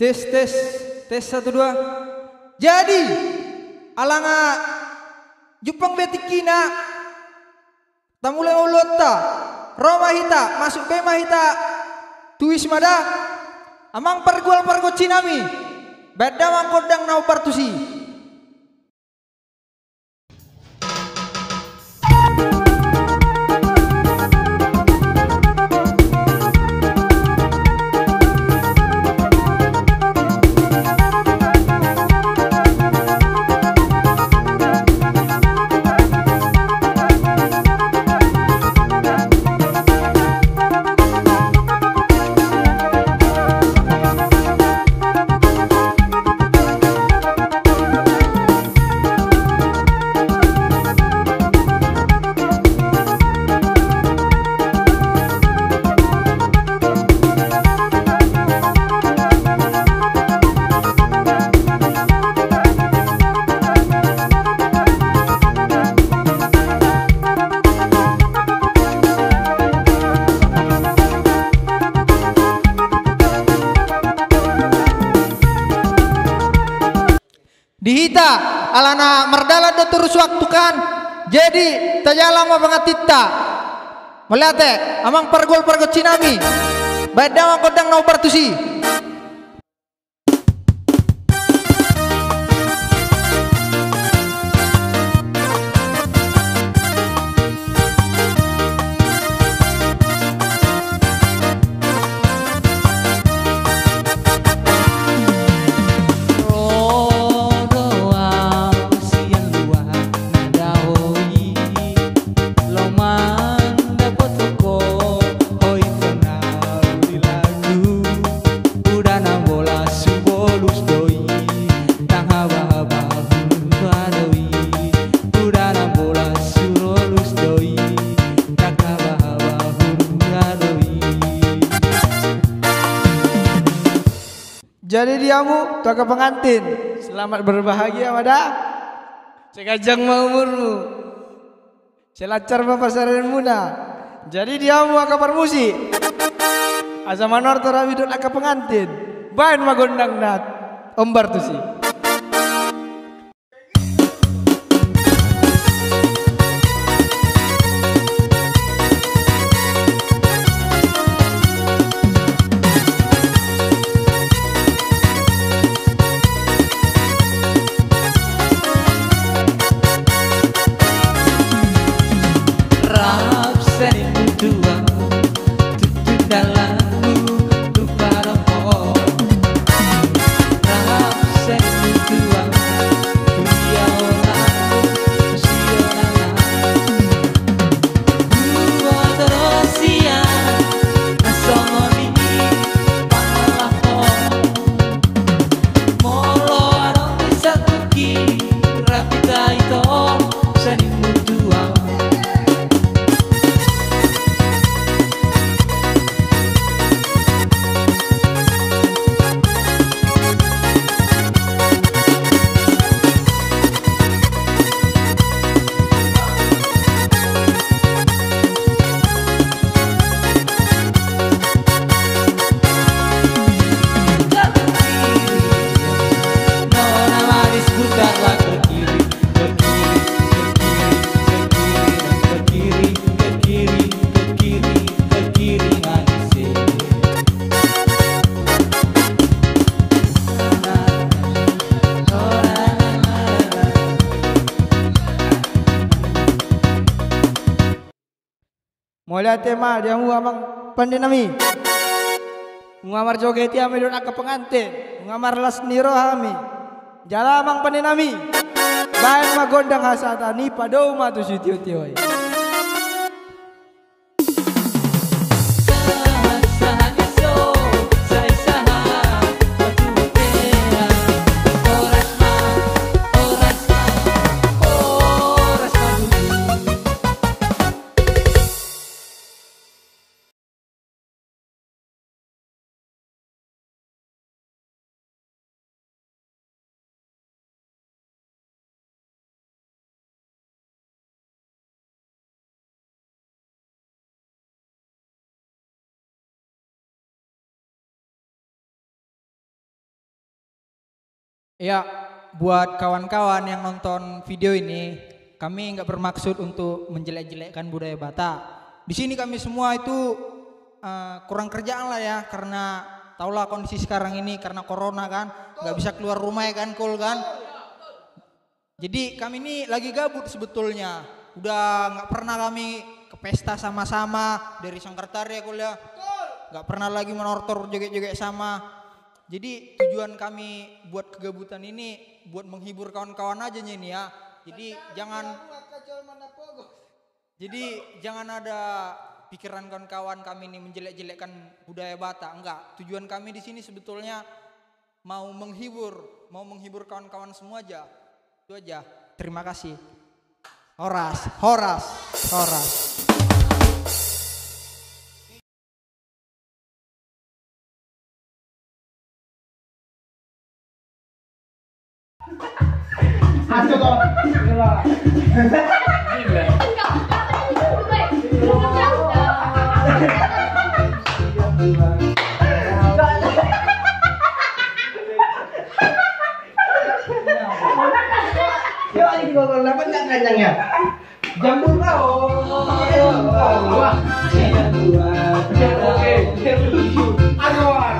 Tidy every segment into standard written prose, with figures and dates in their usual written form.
Tes tes tes satu dua. Jadi alanga Jepang betikina tamule ulota Roma hita masuk bema hita tuis mada amang pergual pergo cinami beda mangkodang nau partusi. Dihita alana merdala do terus waktu kan jadi tajala ma bangatita melate amang pergol pergo cinami beda kodang nau partusi. Jadi diamu tuaka pengantin selamat berbahagia mada sekajang mau umurmu selacar papasaran muna. Jadi diamu aka permusi asa manor torawidul aka pengantin bain magondang nat ombar tusi. Mulai tema dia mu amang pandinami ngamar joget ya medon aka pengantin ngamar las niro hami jala amang pandinami bae magondang hasatani padou matu sitio-tio. Ya, buat kawan-kawan yang nonton video ini, kami nggak bermaksud untuk menjelek-jelekkan budaya Batak. Di sini kami semua itu kurang kerjaan lah ya, karena taulah kondisi sekarang ini karena corona kan, nggak bisa keluar rumah ya kan, Kul kan. Jadi kami ini lagi gabut sebetulnya. Udah nggak pernah kami ke pesta sama-sama dari Sangkartari ya Kul ya. Nggak pernah lagi menortor joget-joget sama. Jadi tujuan kami buat kegabutan ini buat menghibur kawan-kawan aja nih ya. Jadi jangan ada pikiran kawan-kawan kami ini menjelek-jelekkan budaya Batak. Enggak. Tujuan kami di sini sebetulnya mau menghibur kawan-kawan semua aja. Itu aja. Terima kasih. Horas. Dapat nggak kencangnya? Jambul kau. Wah. Oke. Aduan.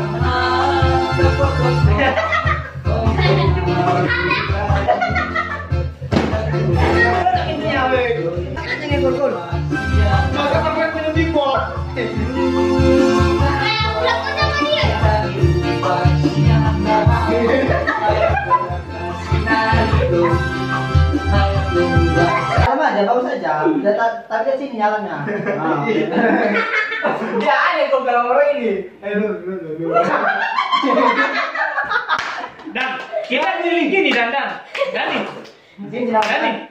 Bagus saja. Target sini jalannya. Dia aneh kok kalau orang ini. Dan kita keliling gini dan Dani. Dan keliling.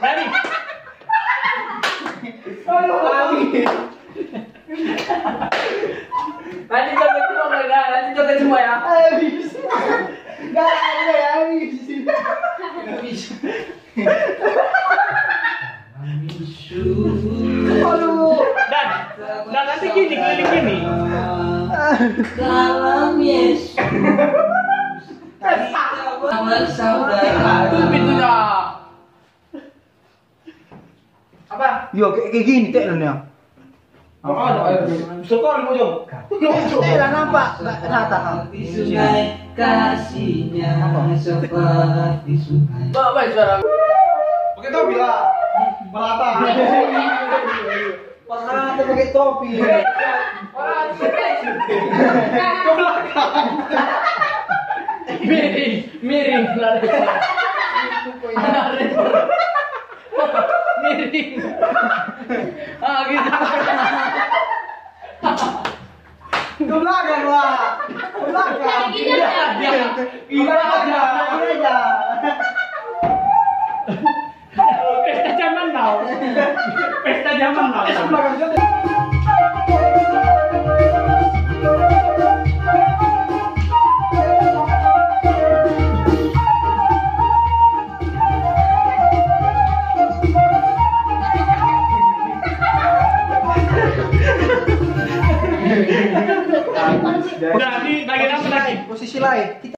Dani. Nanti joget semua ya. Gak ada ya habis. Dan nanti gini keliling gini. Dalam Yesus Itu pintunya. Apa? Yo kayak gini teknonya. Sekali mojong. Tidak nampak. Rata. di sungai kasihnya seperti sungai. Baik suara. Pakai topi lah. Merata. Merata pakai topi. Ke belakang. Miring. Miring. Gitu. Ke belakang lah. Ke belakang. Ini aja. Pesta zaman now. Pesta zaman now. Jadi bagian apa lagi? Posisi lain.